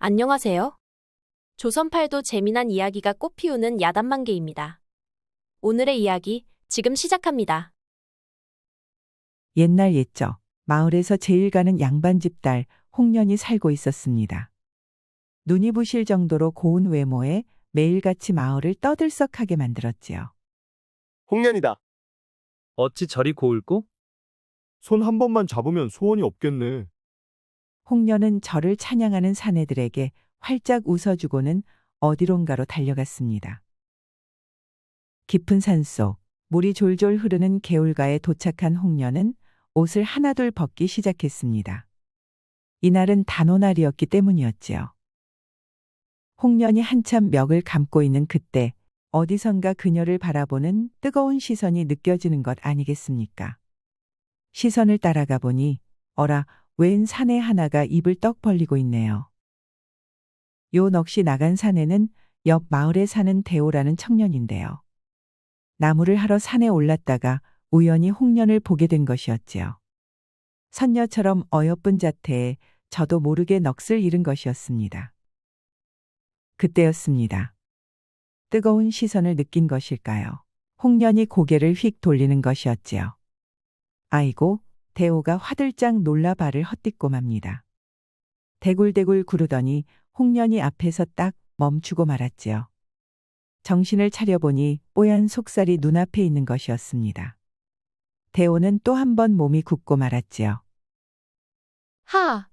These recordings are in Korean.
안녕하세요. 조선팔도 재미난 이야기가 꽃피우는 야단만개입니다. 오늘의 이야기 지금 시작합니다. 옛날 옛적 마을에서 제일 가는 양반집 딸 홍련이 살고 있었습니다. 눈이 부실 정도로 고운 외모에 매일같이 마을을 떠들썩하게 만들었지요. 홍련이다. 어찌 저리 고울꼬? 손 한 번만 잡으면 소원이 없겠네. 홍련은 저를 찬양하는 사내들에게 활짝 웃어주고는 어디론가로 달려갔습니다. 깊은 산속 물이 졸졸 흐르는 개울가에 도착한 홍련은 옷을 하나둘 벗기 시작했습니다. 이날은 단오날이었기 때문이었지요. 홍련이 한참 멱을 감고 있는 그때 어디선가 그녀를 바라보는 뜨거운 시선이 느껴지는 것 아니겠습니까? 시선을 따라가 보니 어라, 웬 사내 하나가 입을 떡 벌리고 있네요. 요 넋이 나간 사내는 옆 마을에 사는 대호라는 청년인데요. 나무를 하러 산에 올랐다가 우연히 홍련을 보게 된 것이었지요. 선녀처럼 어여쁜 자태에 저도 모르게 넋을 잃은 것이었습니다. 그때였습니다. 뜨거운 시선을 느낀 것일까요? 홍련이 고개를 휙 돌리는 것이었지요. 아이고, 대호가 화들짝 놀라 발을 헛딛고 맙니다. 대굴대굴 구르더니 홍련이 앞에서 딱 멈추고 말았지요. 정신을 차려보니 뽀얀 속살이 눈앞에 있는 것이었습니다. 대호는 또 한 번 몸이 굳고 말았지요. 하!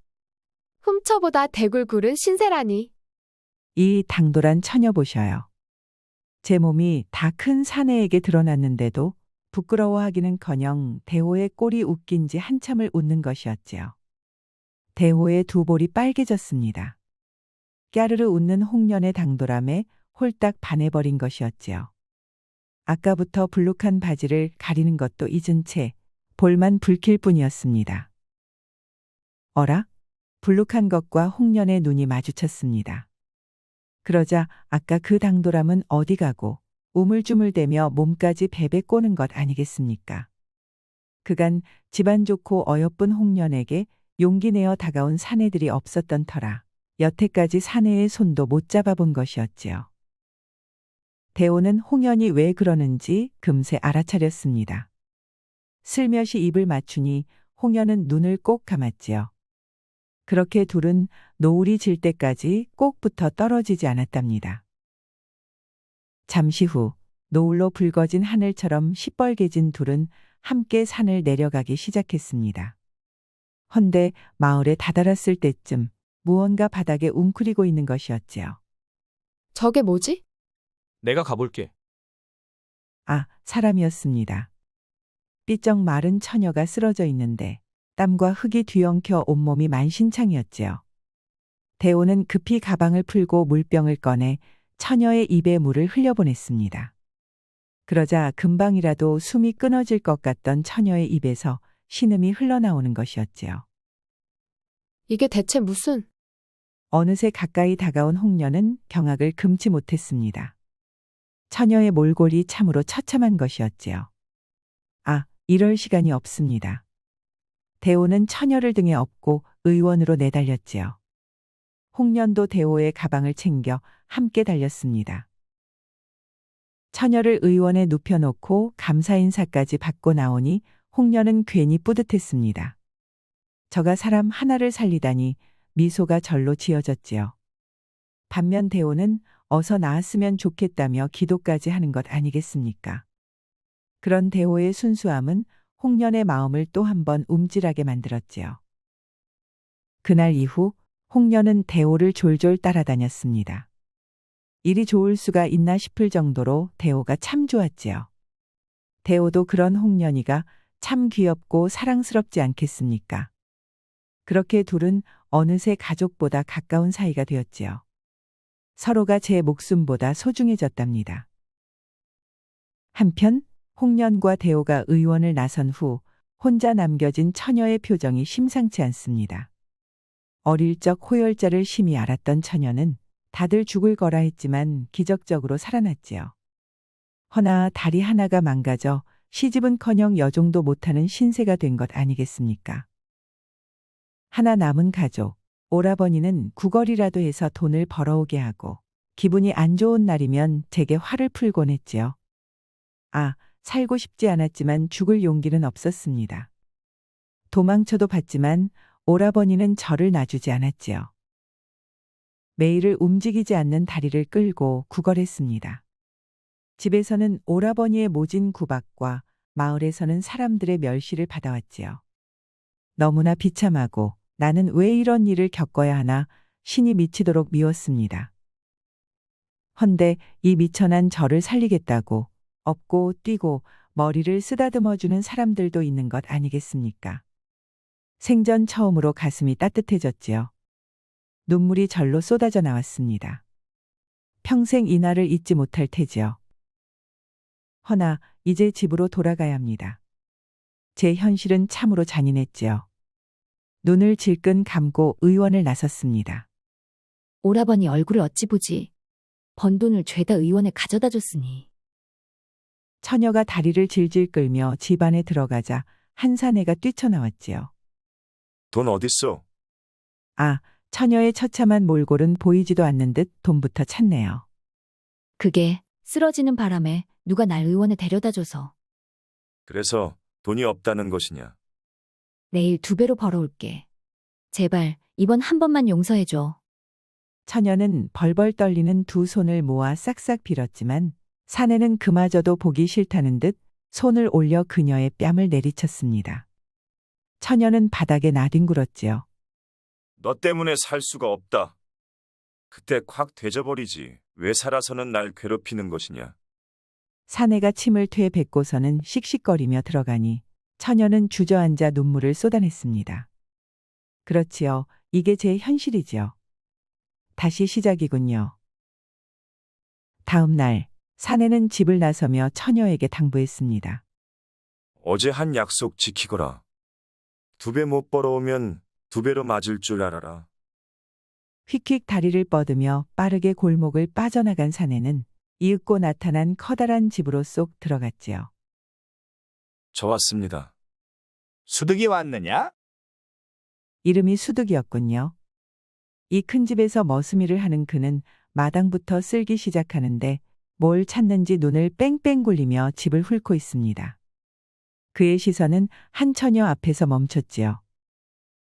훔쳐보다 대굴 구른 신세라니. 이 당돌한 처녀 보셔요. 제 몸이 다 큰 사내에게 드러났는데도 부끄러워하기는커녕 대호의 꼴이 웃긴 지 한참을 웃는 것이었지요. 대호의 두 볼이 빨개졌습니다. 까르르 웃는 홍련의 당돌함에 홀딱 반해버린 것이었지요. 아까부터 불룩한 바지를 가리는 것도 잊은 채 볼만 붉힐 뿐이었습니다. 어라? 불룩한 것과 홍련의 눈이 마주쳤습니다. 그러자 아까 그 당돌함은 어디 가고 우물쭈물대며 몸까지 베베 꼬는 것 아니겠습니까? 그간 집안 좋고 어여쁜 홍련에게 용기 내어 다가온 사내들이 없었던 터라 여태까지 사내의 손도 못 잡아본 것이었지요. 대호는 홍련이 왜 그러는지 금세 알아차렸습니다. 슬며시 입을 맞추니 홍련은 눈을 꼭 감았지요. 그렇게 둘은 노을이 질 때까지 꼭 붙어 떨어지지 않았답니다. 잠시 후 노을로 붉어진 하늘처럼 시뻘개진 둘은 함께 산을 내려가기 시작했습니다. 헌데 마을에 다다랐을 때쯤 무언가 바닥에 웅크리고 있는 것이었지요. 저게 뭐지? 내가 가볼게. 아, 사람이었습니다. 삐쩍 마른 처녀가 쓰러져 있는데 땀과 흙이 뒤엉켜 온몸이 만신창이었지요. 대호는 급히 가방을 풀고 물병을 꺼내 처녀의 입에 물을 흘려보냈습니다. 그러자 금방이라도 숨이 끊어질 것 같던 처녀의 입에서 신음이 흘러나오는 것이었지요. 이게 대체 무슨... 어느새 가까이 다가온 홍련은 경악을 금치 못했습니다. 처녀의 몰골이 참으로 처참한 것이었지요. 아, 이럴 시간이 없습니다. 대호는 처녀를 등에 업고 의원으로 내달렸지요. 홍련도 대호의 가방을 챙겨 함께 달렸습니다. 처녀를 의원에 눕혀놓고 감사 인사까지 받고 나오니 홍련은 괜히 뿌듯했습니다. 저가 사람 하나를 살리다니 미소가 절로 지어졌지요. 반면 대호는 어서 나았으면 좋겠다며 기도까지 하는 것 아니겠습니까? 그런 대호의 순수함은 홍련의 마음을 또 한 번 움찔하게 만들었지요. 그날 이후 홍련은 대호를 졸졸 따라다녔습니다. 일이 좋을 수가 있나 싶을 정도로 대호가 참 좋았지요. 대호도 그런 홍련이가 참 귀엽고 사랑스럽지 않겠습니까? 그렇게 둘은 어느새 가족보다 가까운 사이가 되었지요. 서로가 제 목숨보다 소중해졌답니다. 한편 홍련과 대호가 의원을 나선 후 혼자 남겨진 처녀의 표정이 심상치 않습니다. 어릴 적 호열자를 심히 알았던 처녀는 다들 죽을 거라 했지만 기적적으로 살아났지요. 허나 다리 하나가 망가져 시집은커녕 여종도 못하는 신세가 된 것 아니겠습니까? 하나 남은 가족, 오라버니는 구걸이라도 해서 돈을 벌어오게 하고 기분이 안 좋은 날이면 제게 화를 풀곤 했지요. 아, 살고 싶지 않았지만 죽을 용기는 없었습니다. 도망쳐도 봤지만 오라버니는 저를 놔주지 않았지요. 매일을 움직이지 않는 다리를 끌고 구걸했습니다. 집에서는 오라버니의 모진 구박과 마을에서는 사람들의 멸시를 받아왔지요. 너무나 비참하고 나는 왜 이런 일을 겪어야 하나 신이 미치도록 미웠습니다. 헌데 이 미천한 저를 살리겠다고 업고 뛰고 머리를 쓰다듬어주는 사람들도 있는 것 아니겠습니까? 생전 처음으로 가슴이 따뜻해졌지요. 눈물이 절로 쏟아져 나왔습니다. 평생 이 날을 잊지 못할 테지요. 허나 이제 집으로 돌아가야 합니다. 제 현실은 참으로 잔인했지요. 눈을 질끈 감고 의원을 나섰습니다. 오라버니 얼굴을 어찌 보지. 번 돈을 죄다 의원에 가져다 줬으니. 처녀가 다리를 질질 끌며 집 안에 들어가자 한 사내가 뛰쳐나왔지요. 돈 어딨어? 아, 처녀의 처참한 몰골은 보이지도 않는 듯 돈부터 찾네요. 그게 쓰러지는 바람에 누가 날 의원에 데려다 줘서. 그래서 돈이 없다는 것이냐? 내일 2배로 벌어올게. 제발 이번 한 번만 용서해줘. 처녀는 벌벌 떨리는 두 손을 모아 싹싹 빌었지만 사내는 그마저도 보기 싫다는 듯 손을 올려 그녀의 뺨을 내리쳤습니다. 처녀는 바닥에 나뒹굴었지요. 너 때문에 살 수가 없다. 그때 콱 되져버리지. 왜 살아서는 날 괴롭히는 것이냐? 사내가 침을 되뱉고서는 씩씩거리며 들어가니 처녀는 주저앉아 눈물을 쏟아냈습니다. 그렇지요. 이게 제 현실이지요. 다시 시작이군요. 다음 날 사내는 집을 나서며 처녀에게 당부했습니다. 어제 한 약속 지키거라. 2배 못 벌어오면 2배로 맞을 줄 알아라. 휙휙 다리를 뻗으며 빠르게 골목을 빠져나간 사내는 이윽고 나타난 커다란 집으로 쏙 들어갔지요. 저 왔습니다. 수득이 왔느냐? 이름이 수득이었군요. 이 큰 집에서 머슴일을 하는 그는 마당부터 쓸기 시작하는데 뭘 찾는지 눈을 뺑뺑 굴리며 집을 훑고 있습니다. 그의 시선은 한 처녀 앞에서 멈췄지요.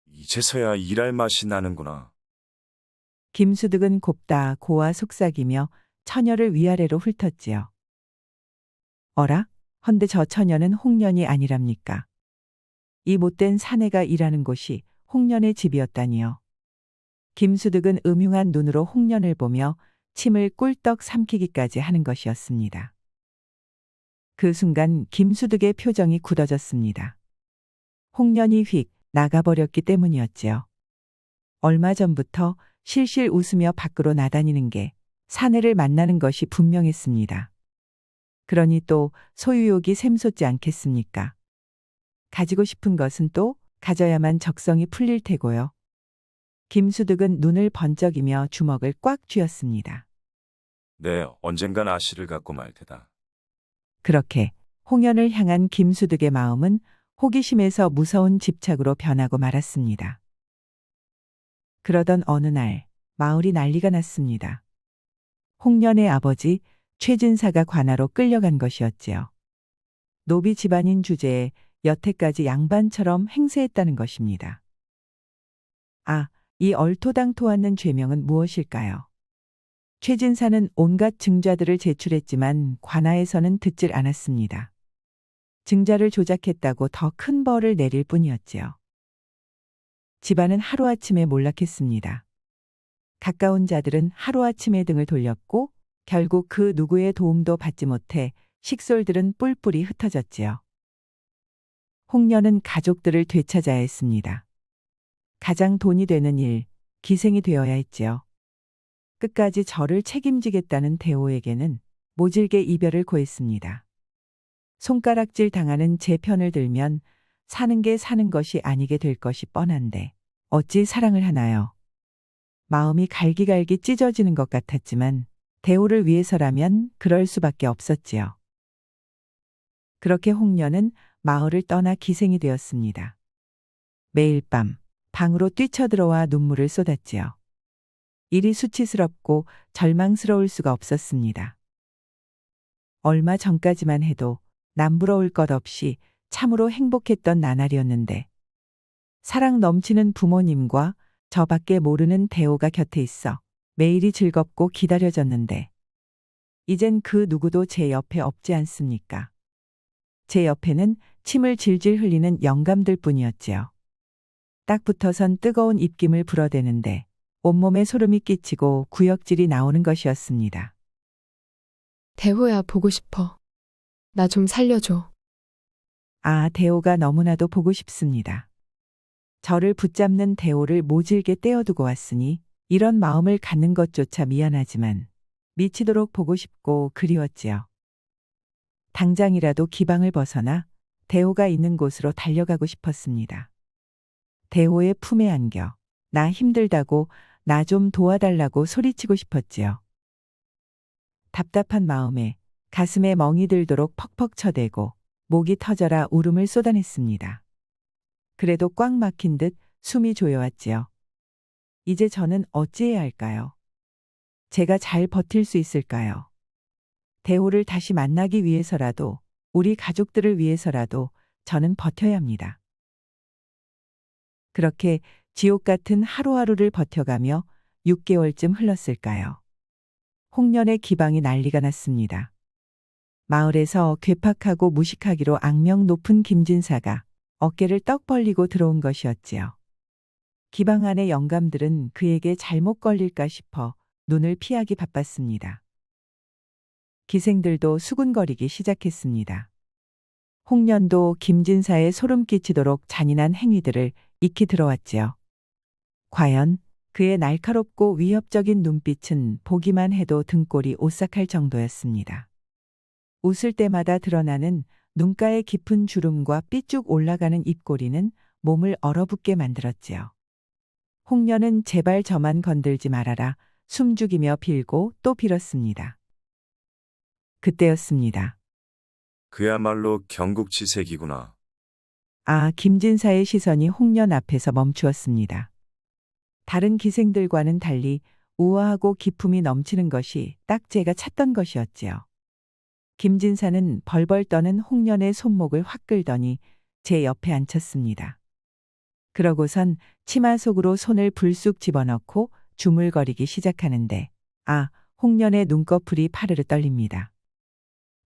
이제서야 일할 맛이 나는구나. 김수득은 곱다 고와 속삭이며 처녀를 위아래로 훑었지요. 어라? 헌데 저 처녀는 홍련이 아니랍니까? 이 못된 사내가 일하는 곳이 홍련의 집이었다니요. 김수득은 음흉한 눈으로 홍련을 보며 침을 꿀떡 삼키기까지 하는 것이었습니다. 그 순간 김수득의 표정이 굳어졌습니다. 홍련이 휙 나가버렸기 때문이었지요. 얼마 전부터 실실 웃으며 밖으로 나다니는 게 사내를 만나는 것이 분명했습니다. 그러니 또 소유욕이 샘솟지 않겠습니까? 가지고 싶은 것은 또 가져야만 적성이 풀릴 테고요. 김수득은 눈을 번쩍이며 주먹을 꽉 쥐었습니다. 네, 언젠간 아씨를 갖고 말 테다. 그렇게 홍연을 향한 김수득의 마음은 호기심에서 무서운 집착으로 변하고 말았습니다. 그러던 어느 날 마을이 난리가 났습니다. 홍련의 아버지 최진사가 관아로 끌려간 것이었지요. 노비 집안인 주제에 여태까지 양반처럼 행세했다는 것입니다. 아, 이 얼토당토 않는 죄명은 무엇일까요? 최진사는 온갖 증자들을 제출했지만 관아에서는 듣질 않았습니다. 증자를 조작했다고 더 큰 벌을 내릴 뿐이었지요. 집안은 하루아침에 몰락했습니다. 가까운 자들은 하루아침에 등을 돌렸고 결국 그 누구의 도움도 받지 못해 식솔들은 뿔뿔이 흩어졌지요. 홍련은 가족들을 되찾아야 했습니다. 가장 돈이 되는 일, 기생이 되어야 했지요. 끝까지 저를 책임지겠다는 대호에게는 모질게 이별을 고했습니다. 손가락질 당하는 제 편을 들면 사는 게 사는 것이 아니게 될 것이 뻔한데 어찌 사랑을 하나요? 마음이 갈기갈기 찢어지는 것 같았지만 대호를 위해서라면 그럴 수밖에 없었지요. 그렇게 홍련은 마을을 떠나 기생이 되었습니다. 매일 밤 방으로 뛰쳐들어와 눈물을 쏟았지요. 일이 수치스럽고 절망스러울 수가 없었습니다. 얼마 전까지만 해도 남부러울 것 없이 참으로 행복했던 나날이었는데 사랑 넘치는 부모님과 저밖에 모르는 대호가 곁에 있어 매일이 즐겁고 기다려졌는데 이젠 그 누구도 제 옆에 없지 않습니까? 제 옆에는 침을 질질 흘리는 영감들 뿐이었지요. 딱 붙어선 뜨거운 입김을 불어대는데 온몸에 소름이 끼치고 구역질이 나오는 것이었습니다. 대호야, 보고 싶어. 나 좀 살려줘. 아, 대호가 너무나도 보고 싶습니다. 저를 붙잡는 대호를 모질게 떼어두고 왔으니 이런 마음을 갖는 것조차 미안하지만 미치도록 보고 싶고 그리웠지요. 당장이라도 기방을 벗어나 대호가 있는 곳으로 달려가고 싶었습니다. 대호의 품에 안겨 나 힘들다고 나 좀 도와달라고 소리치고 싶었지요. 답답한 마음에 가슴에 멍이 들도록 퍽퍽 쳐대고 목이 터져라 울음을 쏟아냈습니다. 그래도 꽉 막힌 듯 숨이 조여왔지요. 이제 저는 어찌해야 할까요? 제가 잘 버틸 수 있을까요? 대호를 다시 만나기 위해서라도, 우리 가족들을 위해서라도 저는 버텨야 합니다. 그렇게 지옥 같은 하루하루를 버텨가며 6개월쯤 흘렀을까요? 홍련의 기방이 난리가 났습니다. 마을에서 괴팍하고 무식하기로 악명 높은 김진사가 어깨를 떡 벌리고 들어온 것이었지요. 기방 안의 영감들은 그에게 잘못 걸릴까 싶어 눈을 피하기 바빴습니다. 기생들도 수군거리기 시작했습니다. 홍련도 김진사의 소름 끼치도록 잔인한 행위들을 익히 들어왔지요. 과연 그의 날카롭고 위협적인 눈빛은 보기만 해도 등골이 오싹할 정도였습니다. 웃을 때마다 드러나는 눈가의 깊은 주름과 삐쭉 올라가는 입꼬리는 몸을 얼어붙게 만들었지요. 홍련은 제발 저만 건들지 말아라 숨죽이며 빌고 또 빌었습니다. 그때였습니다. 그야말로 경국지색이구나. 아, 김진사의 시선이 홍련 앞에서 멈추었습니다. 다른 기생들과는 달리 우아하고 기품이 넘치는 것이 딱 제가 찾던 것이었지요. 김진사는 벌벌 떠는 홍련의 손목을 확 끌더니 제 옆에 앉혔습니다. 그러고선 치마 속으로 손을 불쑥 집어넣고 주물거리기 시작하는데 아, 홍련의 눈꺼풀이 파르르 떨립니다.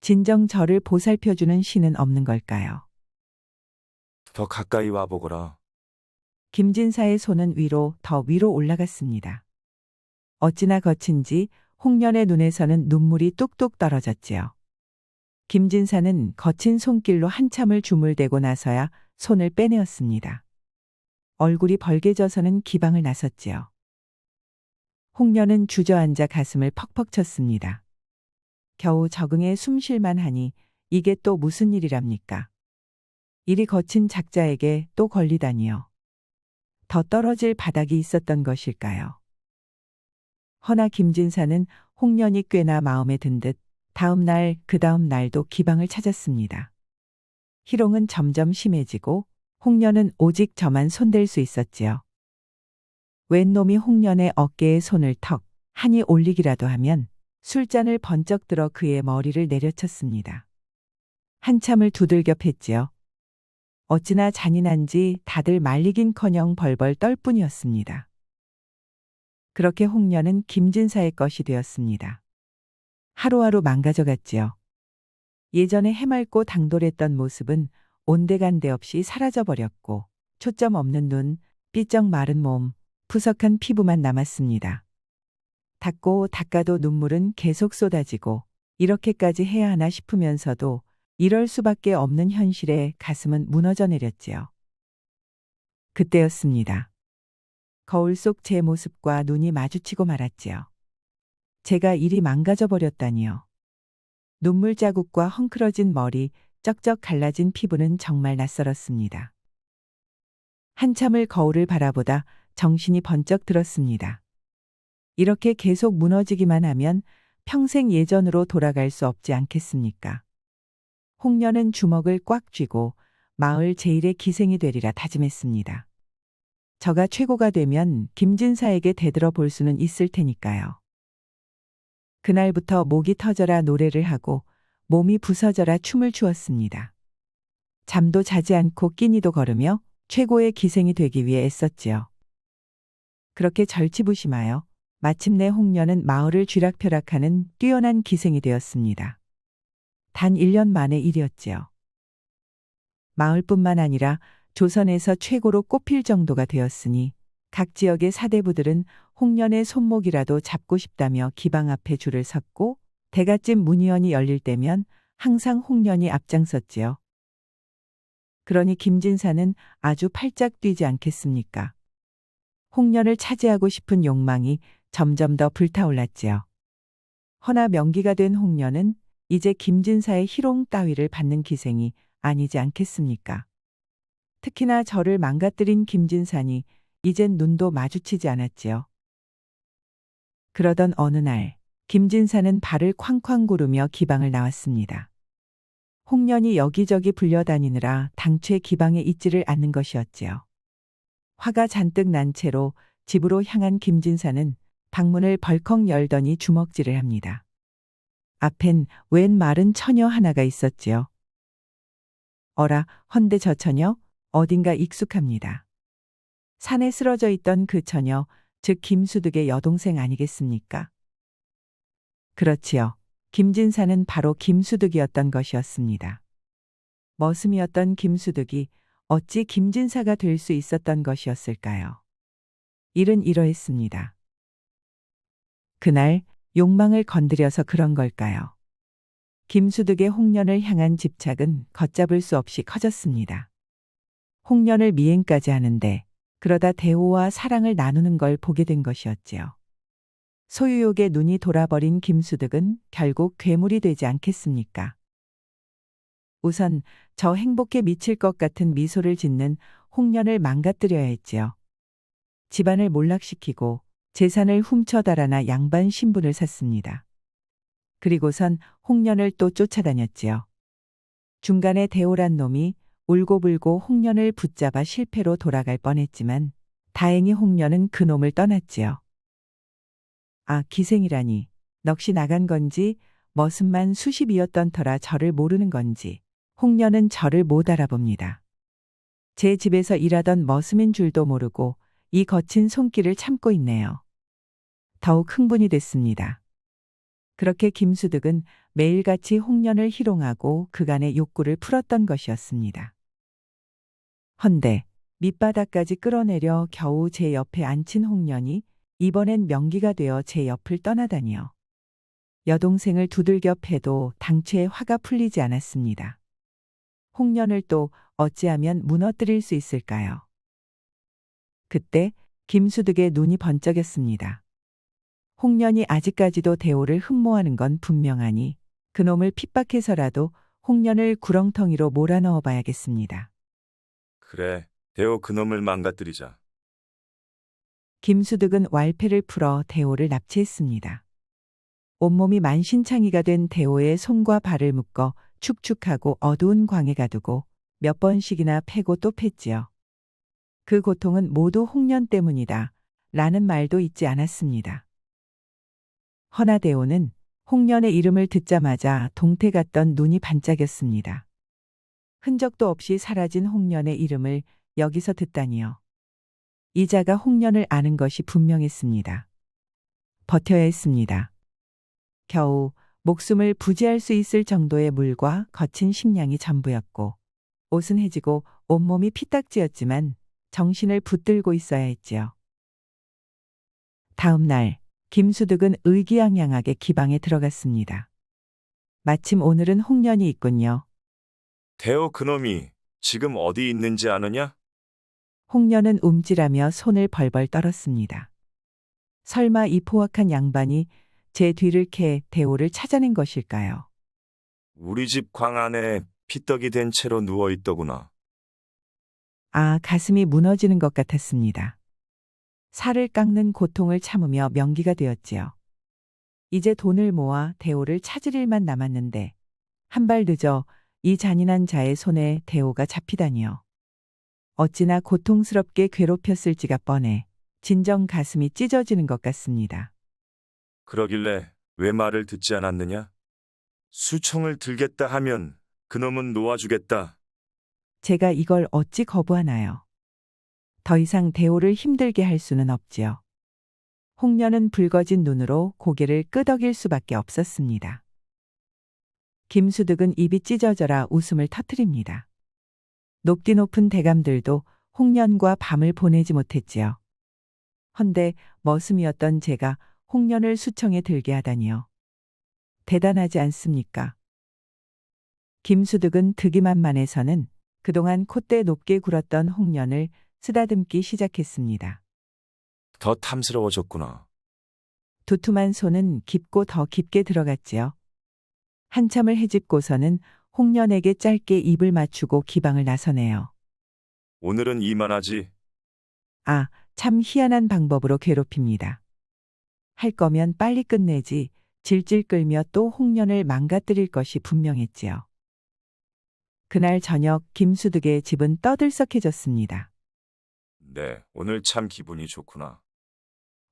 진정 저를 보살펴주는 신은 없는 걸까요? 더 가까이 와보거라. 김진사의 손은 더 위로 올라갔습니다. 어찌나 거친지 홍련의 눈에서는 눈물이 뚝뚝 떨어졌지요. 김진사는 거친 손길로 한참을 주물대고 나서야 손을 빼내었습니다. 얼굴이 벌개져서는 기방을 나섰지요. 홍련은 주저앉아 가슴을 퍽퍽 쳤습니다. 겨우 적응해 숨쉴만 하니 이게 또 무슨 일이랍니까? 이리 거친 작자에게 또 걸리다니요. 더 떨어질 바닥이 있었던 것일까요? 허나 김진사는 홍련이 꽤나 마음에 든 듯 다음 날, 그 다음 날도 기방을 찾았습니다. 희롱은 점점 심해지고 홍련은 오직 저만 손댈 수 있었지요. 웬 놈이 홍련의 어깨에 손을 턱 하니 올리기라도 하면 술잔을 번쩍 들어 그의 머리를 내려쳤습니다. 한참을 두들겨 팼지요. 어찌나 잔인한지 다들 말리긴커녕 벌벌 떨 뿐이었습니다. 그렇게 홍련은 김진사의 것이 되었습니다. 하루하루 망가져갔지요. 예전에 해맑고 당돌했던 모습은 온데간데 없이 사라져버렸고 초점 없는 눈, 삐쩍 마른 몸, 푸석한 피부만 남았습니다. 닦고 닦아도 눈물은 계속 쏟아지고 이렇게까지 해야 하나 싶으면서도 이럴 수밖에 없는 현실에 가슴은 무너져 내렸지요. 그때였습니다. 거울 속 제 모습과 눈이 마주치고 말았지요. 제가 이리 망가져 버렸다니요. 눈물 자국과 헝클어진 머리, 쩍쩍 갈라진 피부는 정말 낯설었습니다. 한참을 거울을 바라보다 정신이 번쩍 들었습니다. 이렇게 계속 무너지기만 하면 평생 예전으로 돌아갈 수 없지 않겠습니까? 홍련은 주먹을 꽉 쥐고 마을 제일의 기생이 되리라 다짐했습니다. 저가 최고가 되면 김진사에게 대들어 볼 수는 있을 테니까요. 그날부터 목이 터져라 노래를 하고 몸이 부서져라 춤을 추었습니다. 잠도 자지 않고 끼니도 걸으며 최고의 기생이 되기 위해 애썼지요. 그렇게 절치부심하여 마침내 홍련은 마을을 쥐락펴락하는 뛰어난 기생이 되었습니다. 단 1년 만의 일이었지요. 마을뿐만 아니라 조선에서 최고로 꼽힐 정도가 되었으니 각 지역의 사대부들은 홍련의 손목이라도 잡고 싶다며 기방 앞에 줄을 섰고 대갓집 문의원이 열릴 때면 항상 홍련이 앞장섰지요. 그러니 김진사는 아주 팔짝 뛰지 않겠습니까? 홍련을 차지하고 싶은 욕망이 점점 더 불타올랐지요. 허나 명기가 된 홍련은 이제 김진사의 희롱 따위를 받는 기생이 아니지 않겠습니까? 특히나 저를 망가뜨린 김진사니 이젠 눈도 마주치지 않았지요. 그러던 어느 날 김진사는 발을 쾅쾅 구르며 기방을 나왔습니다. 홍련이 여기저기 불려다니느라 당최 기방에 있지를 않는 것이었지요. 화가 잔뜩 난 채로 집으로 향한 김진사는 방문을 벌컥 열더니 주먹질을 합니다. 앞엔 웬 마른 처녀 하나가 있었지요. 어라, 헌데 저 처녀 어딘가 익숙합니다. 산에 쓰러져 있던 그 처녀, 즉 김수득의 여동생 아니겠습니까? 그렇지요. 김진사는 바로 김수득이었던 것이었습니다. 머슴이었던 김수득이 어찌 김진사가 될 수 있었던 것이었을까요? 일은 이러했습니다. 그날 욕망을 건드려서 그런 걸까요? 김수득의 홍련을 향한 집착은 걷잡을 수 없이 커졌습니다. 홍련을 미행까지 하는데 그러다 대호와 사랑을 나누는 걸 보게 된 것이었지요. 소유욕에 눈이 돌아버린 김수득은 결국 괴물이 되지 않겠습니까? 우선 저 행복에 미칠 것 같은 미소를 짓는 홍련을 망가뜨려야 했지요. 집안을 몰락시키고 재산을 훔쳐 달아나 양반 신분을 샀습니다. 그리고선 홍련을 또 쫓아다녔지요. 중간에 대호란 놈이 울고불고 홍련을 붙잡아 실패로 돌아갈 뻔했지만 다행히 홍련은 그 놈을 떠났지요. 아, 기생이라니 넋이 나간 건지 머슴만 수십이었던 터라 저를 모르는 건지 홍련은 저를 못 알아봅니다. 제 집에서 일하던 머슴인 줄도 모르고 이 거친 손길을 참고 있네요. 더욱 흥분이 됐습니다. 그렇게 김수득은 매일같이 홍련을 희롱하고 그간의 욕구를 풀었던 것이었습니다. 헌데 밑바닥까지 끌어내려 겨우 제 옆에 앉힌 홍련이 이번엔 명기가 되어 제 옆을 떠나다니요. 여동생을 두들겨 패도 당최 화가 풀리지 않았습니다. 홍련을 또 어찌하면 무너뜨릴 수 있을까요? 그때 김수득의 눈이 번쩍였습니다. 홍련이 아직까지도 대호를 흠모하는 건 분명하니 그놈을 핍박해서라도 홍련을 구렁텅이로 몰아넣어 봐야겠습니다. 그래, 대호 그놈을 망가뜨리자. 김수득은 왈패를 풀어 대호를 납치했습니다. 온몸이 만신창이가 된 대호의 손과 발을 묶어 축축하고 어두운 광에 가두고 몇 번씩이나 패고 또 팼지요. 그 고통은 모두 홍련 때문이다 라는 말도 잊지 않았습니다. 허나 대호는 홍련의 이름을 듣자마자 동태 같던 눈이 반짝였습니다. 흔적도 없이 사라진 홍련의 이름을 여기서 듣다니요. 이자가 홍련을 아는 것이 분명했습니다. 버텨야 했습니다. 겨우 목숨을 부지할 수 있을 정도의 물과 거친 식량이 전부였고 옷은 해지고 온몸이 피딱지였지만 정신을 붙들고 있어야 했지요. 다음 날 김수득은 의기양양하게 기방에 들어갔습니다. 마침 오늘은 홍련이 있군요. 대호 그놈이 지금 어디 있는지 아느냐? 홍련은 움찔하며 손을 벌벌 떨었습니다. 설마 이 포악한 양반이 제 뒤를 캐 대호를 찾아낸 것일까요? 우리 집 광 안에 피떡이 된 채로 누워 있더구나. 아, 가슴이 무너지는 것 같았습니다. 살을 깎는 고통을 참으며 명기가 되었지요. 이제 돈을 모아 대호를 찾을 일만 남았는데 한 발 늦어 이 잔인한 자의 손에 대호가 잡히다니요. 어찌나 고통스럽게 괴롭혔을지가 뻔해 진정 가슴이 찢어지는 것 같습니다. 그러길래 왜 말을 듣지 않았느냐? 수청을 들겠다 하면 그놈은 놓아주겠다. 제가 이걸 어찌 거부하나요? 더 이상 대호를 힘들게 할 수는 없지요. 홍련은 붉어진 눈으로 고개를 끄덕일 수밖에 없었습니다. 김수득은 입이 찢어져라 웃음을 터뜨립니다. 높디 높은 대감들도 홍련과 밤을 보내지 못했지요. 헌데 머슴이었던 제가 홍련을 수청에 들게 하다니요. 대단하지 않습니까? 김수득은 득이만만해서는 그동안 콧대 높게 굴었던 홍련을 쓰다듬기 시작했습니다. 더 탐스러워졌구나. 두툼한 손은 깊고 더 깊게 들어갔지요. 한참을 헤집고서는 홍련에게 짧게 입을 맞추고 기방을 나서네요. 오늘은 이만하지. 아, 참 희한한 방법으로 괴롭힙니다. 할 거면 빨리 끝내지 질질 끌며 또 홍련을 망가뜨릴 것이 분명했지요. 그날 저녁 김수득의 집은 떠들썩해졌습니다. 네, 오늘 참 기분이 좋구나.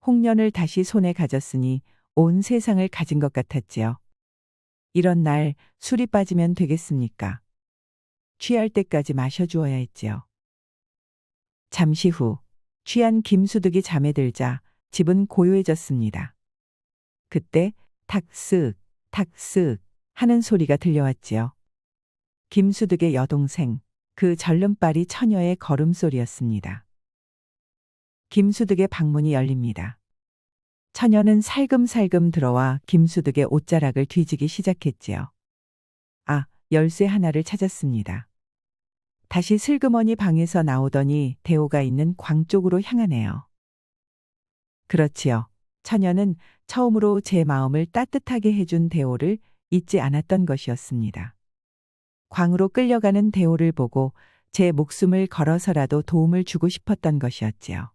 홍련을 다시 손에 가졌으니 온 세상을 가진 것 같았지요. 이런 날 술이 빠지면 되겠습니까? 취할 때까지 마셔주어야 했지요. 잠시 후 취한 김수득이 잠에 들자 집은 고요해졌습니다. 그때 탁쓱 탁쓱 하는 소리가 들려왔지요. 김수득의 여동생, 그 절름발이 처녀의 걸음소리였습니다. 김수득의 방문이 열립니다. 처녀는 살금살금 들어와 김수득의 옷자락을 뒤지기 시작했지요. 아, 열쇠 하나를 찾았습니다. 다시 슬그머니 방에서 나오더니 대호가 있는 광 쪽으로 향하네요. 그렇지요. 처녀는 처음으로 제 마음을 따뜻하게 해준 대호를 잊지 않았던 것이었습니다. 광으로 끌려가는 대호를 보고 제 목숨을 걸어서라도 도움을 주고 싶었던 것이었지요.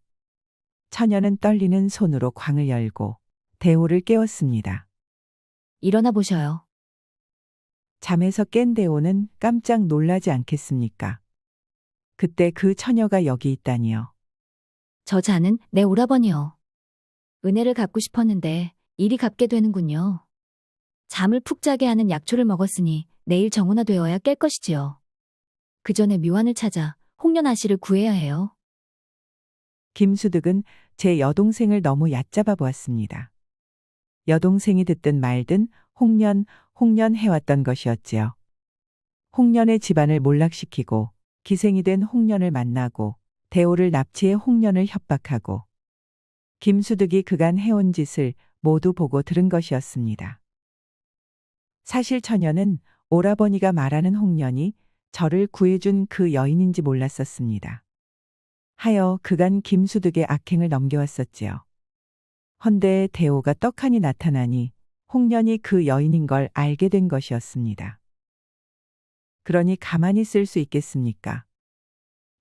처녀는 떨리는 손으로 광을 열고 대호를 깨웠습니다. 일어나 보셔요. 잠에서 깬 대호는 깜짝 놀라지 않겠습니까? 그때 그 처녀가 여기 있다니요. 저 자는 내 오라버니요. 은혜를 갚고 싶었는데 일이 갚게 되는군요. 잠을 푹 자게 하는 약초를 먹었으니 내일 정오나 되어야 깰 것이지요. 그 전에 묘안을 찾아 홍련 아씨를 구해야 해요. 김수득은 제 여동생을 너무 얕잡아 보았습니다. 여동생이 듣든 말든 홍련 해왔던 것이었지요. 홍련의 집안을 몰락시키고 기생이 된 홍련을 만나고 대호를 납치해 홍련을 협박하고 김수득이 그간 해온 짓을 모두 보고 들은 것이었습니다. 사실 처녀는 오라버니가 말하는 홍련이 저를 구해준 그 여인인지 몰랐었습니다. 하여 그간 김수득의 악행을 넘겨왔었지요. 헌데 대호가 떡하니 나타나니 홍련이 그 여인인 걸 알게 된 것이었습니다. 그러니 가만히 있을 수 있겠습니까?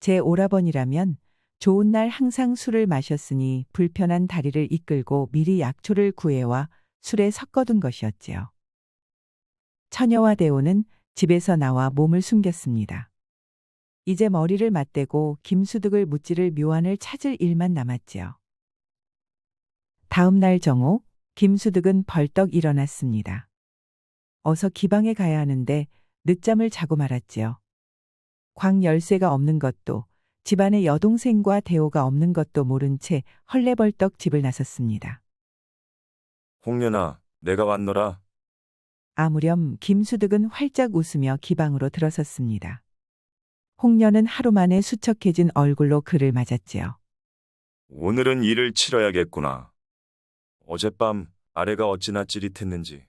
제 오라버니라면 좋은 날 항상 술을 마셨으니 불편한 다리를 이끌고 미리 약초를 구해와 술에 섞어둔 것이었지요. 처녀와 대호는 집에서 나와 몸을 숨겼습니다. 이제 머리를 맞대고 김수득을 무찌를 묘안을 찾을 일만 남았지요. 다음 날 정오, 김수득은 벌떡 일어났습니다. 어서 기방에 가야 하는데 늦잠을 자고 말았지요. 광 열쇠가 없는 것도 집안에 여동생과 대호가 없는 것도 모른 채 헐레벌떡 집을 나섰습니다. 홍련아, 내가 왔노라. 아무렴 김수득은 활짝 웃으며 기방으로 들어섰습니다. 홍련은 하루 만에 수척해진 얼굴로 그를 맞았지요. 오늘은 일을 치러야겠구나. 어젯밤 아래가 어찌나 찌릿했는지.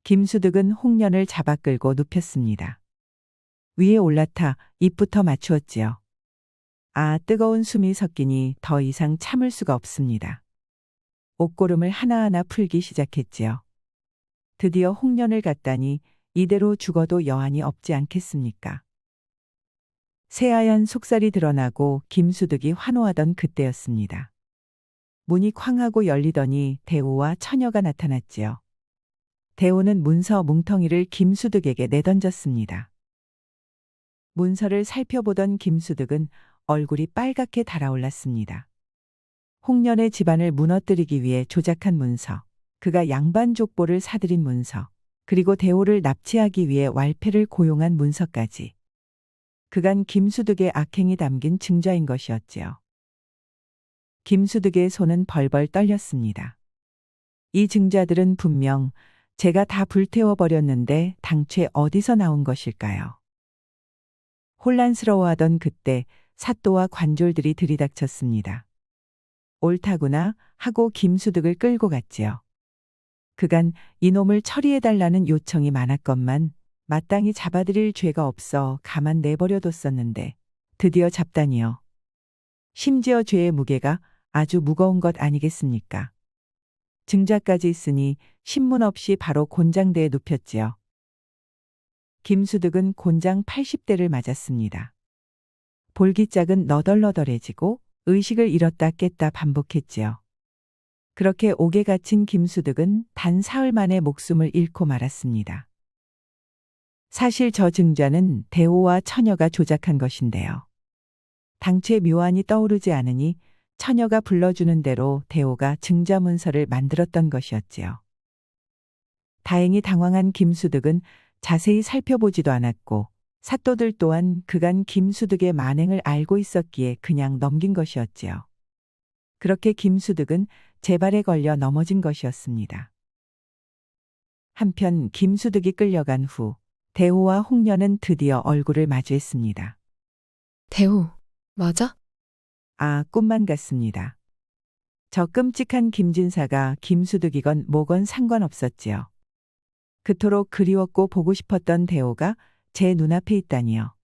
김수득은 홍련을 잡아 끌고 눕혔습니다. 위에 올라타 입부터 맞추었지요. 아, 뜨거운 숨이 섞이니 더 이상 참을 수가 없습니다. 옷고름을 하나하나 풀기 시작했지요. 드디어 홍련을 갖다니 이대로 죽어도 여한이 없지 않겠습니까? 새하얀 속살이 드러나고 김수득이 환호하던 그때였습니다. 문이 쾅 하고 열리더니 대호와 처녀가 나타났지요. 대호는 문서 뭉텅이를 김수득에게 내던졌습니다. 문서를 살펴보던 김수득은 얼굴이 빨갛게 달아올랐습니다. 홍련의 집안을 무너뜨리기 위해 조작한 문서, 그가 양반 족보를 사들인 문서, 그리고 대호를 납치하기 위해 왈패를 고용한 문서까지. 그간 김수득의 악행이 담긴 증자인 것이었지요. 김수득의 손은 벌벌 떨렸습니다. 이 증자들은 분명 제가 다 불태워버렸는데 당최 어디서 나온 것일까요? 혼란스러워하던 그때 사또와 관졸들이 들이닥쳤습니다. 옳다구나 하고 김수득을 끌고 갔지요. 그간 이놈을 처리해달라는 요청이 많았건만 마땅히 잡아들일 죄가 없어 가만 내버려뒀었는데 드디어 잡다니요. 심지어 죄의 무게가 아주 무거운 것 아니겠습니까? 증자까지 있으니 신문 없이 바로 곤장대에 눕혔지요. 김수득은 곤장 80대를 맞았습니다. 볼기짝은 너덜너덜해지고 의식을 잃었다 깼다 반복했지요. 그렇게 옥에 갇힌 김수득은 단 사흘 만에 목숨을 잃고 말았습니다. 사실 저 증자는 대호와 처녀가 조작한 것인데요. 당최 묘안이 떠오르지 않으니 처녀가 불러주는 대로 대호가 증자 문서를 만들었던 것이었지요. 다행히 당황한 김수득은 자세히 살펴보지도 않았고 사또들 또한 그간 김수득의 만행을 알고 있었기에 그냥 넘긴 것이었지요. 그렇게 김수득은 재발에 걸려 넘어진 것이었습니다. 한편 김수득이 끌려간 후 대호와 홍련은 드디어 얼굴을 마주했습니다. 대호, 맞아? 아, 꿈만 같습니다. 저 끔찍한 김진사가 김수득이건 뭐건 상관없었지요. 그토록 그리웠고 보고 싶었던 대호가 제 눈앞에 있다니요.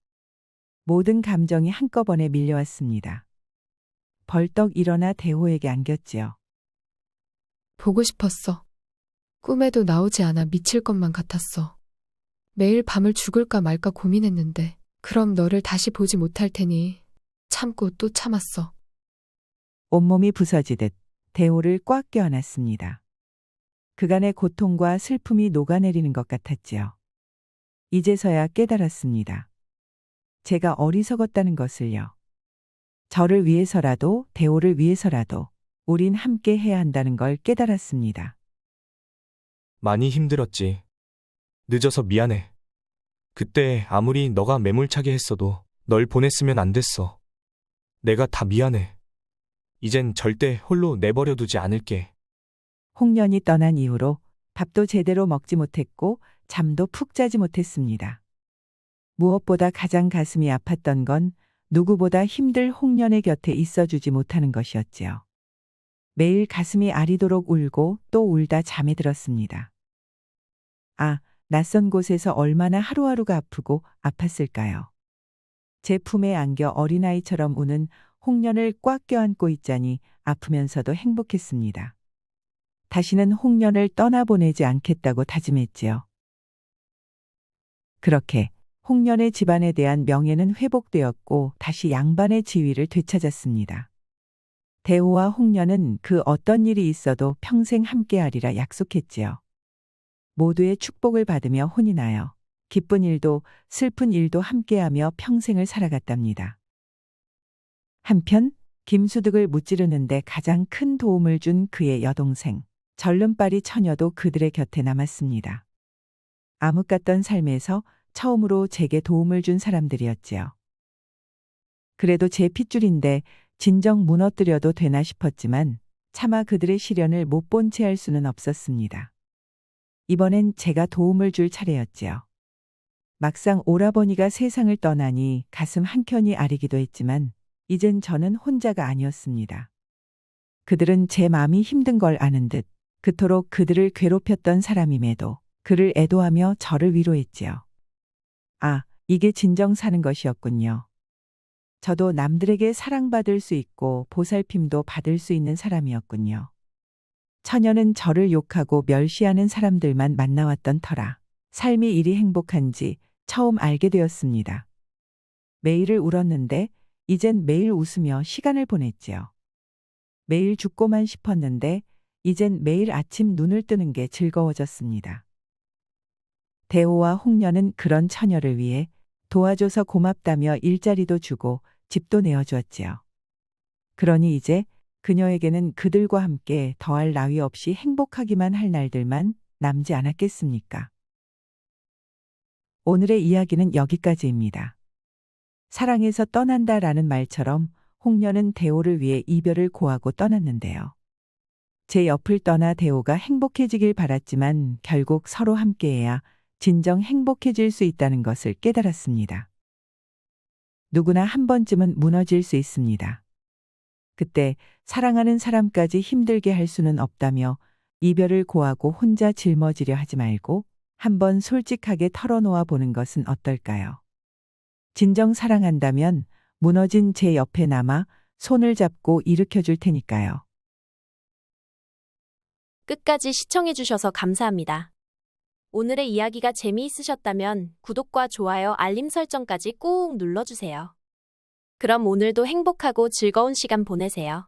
모든 감정이 한꺼번에 밀려왔습니다. 벌떡 일어나 대호에게 안겼지요. 보고 싶었어. 꿈에도 나오지 않아 미칠 것만 같았어. 매일 밤을 죽을까 말까 고민했는데 그럼 너를 다시 보지 못할 테니 참고 또 참았어. 온몸이 부서지듯 대호를 꽉 껴안았습니다. 그간의 고통과 슬픔이 녹아내리는 것 같았지요. 이제서야 깨달았습니다. 제가 어리석었다는 것을요. 저를 위해서라도 대호를 위해서라도 우린 함께 해야 한다는 걸 깨달았습니다. 많이 힘들었지. 늦어서 미안해. 그때 아무리 너가 매몰차게 했어도 널 보냈으면 안 됐어. 내가 다 미안해. 이젠 절대 홀로 내버려두지 않을게. 홍련이 떠난 이후로 밥도 제대로 먹지 못했고 잠도 푹 자지 못했습니다. 무엇보다 가장 가슴이 아팠던 건 누구보다 힘들 홍련의 곁에 있어주지 못하는 것이었지요. 매일 가슴이 아리도록 울고 또 울다 잠에 들었습니다. 아, 낯선 곳에서 얼마나 하루하루가 아프고 아팠을까요? 제 품에 안겨 어린아이처럼 우는 홍련을 꽉 껴안고 있자니 아프면서도 행복했습니다. 다시는 홍련을 떠나보내지 않겠다고 다짐했지요. 그렇게 홍련의 집안에 대한 명예는 회복되었고 다시 양반의 지위를 되찾았습니다. 대호와 홍련은 그 어떤 일이 있어도 평생 함께하리라 약속했지요. 모두의 축복을 받으며 혼이 나요. 기쁜 일도 슬픈 일도 함께하며 평생을 살아갔답니다. 한편 김수득을 무찌르는데 가장 큰 도움을 준 그의 여동생 절름발이 처녀도 그들의 곁에 남았습니다. 암흑 같던 삶에서 처음으로 제게 도움을 준 사람들이었지요. 그래도 제 핏줄인데 진정 무너뜨려도 되나 싶었지만 차마 그들의 시련을 못 본 채 할 수는 없었습니다. 이번엔 제가 도움을 줄 차례였지요. 막상 오라버니가 세상을 떠나니 가슴 한켠이 아리기도 했지만 이젠 저는 혼자가 아니었습니다. 그들은 제 마음이 힘든 걸 아는 듯 그토록 그들을 괴롭혔던 사람임에도 그를 애도하며 저를 위로했지요. 아, 이게 진정 사는 것이었군요. 저도 남들에게 사랑받을 수 있고 보살핌도 받을 수 있는 사람이었군요. 처녀는 저를 욕하고 멸시하는 사람들만 만나왔던 터라 삶이 이리 행복한지 처음 알게 되었습니다. 매일을 울었는데 이젠 매일 웃으며 시간을 보냈지요. 매일 죽고만 싶었는데 이젠 매일 아침 눈을 뜨는 게 즐거워졌습니다. 대호와 홍련은 그런 처녀를 위해 도와줘서 고맙다며 일자리도 주고 집도 내어주었지요. 그러니 이제 그녀에게는 그들과 함께 더할 나위 없이 행복하기만 할 날들만 남지 않았겠습니까? 오늘의 이야기는 여기까지입니다. 사랑해서 떠난다라는 말처럼 홍련은 대호를 위해 이별을 고하고 떠났는데요. 제 옆을 떠나 대호가 행복해지길 바랐지만 결국 서로 함께해야 진정 행복해질 수 있다는 것을 깨달았습니다. 누구나 한 번쯤은 무너질 수 있습니다. 그때 사랑하는 사람까지 힘들게 할 수는 없다며 이별을 고하고 혼자 짊어지려 하지 말고 한번 솔직하게 털어놓아 보는 것은 어떨까요? 진정 사랑한다면 무너진 제 옆에 남아 손을 잡고 일으켜 줄 테니까요. 끝까지 시청해주셔서 감사합니다. 오늘의 이야기가 재미있으셨다면 구독과 좋아요, 알림 설정까지 꾹 눌러주세요. 그럼 오늘도 행복하고 즐거운 시간 보내세요.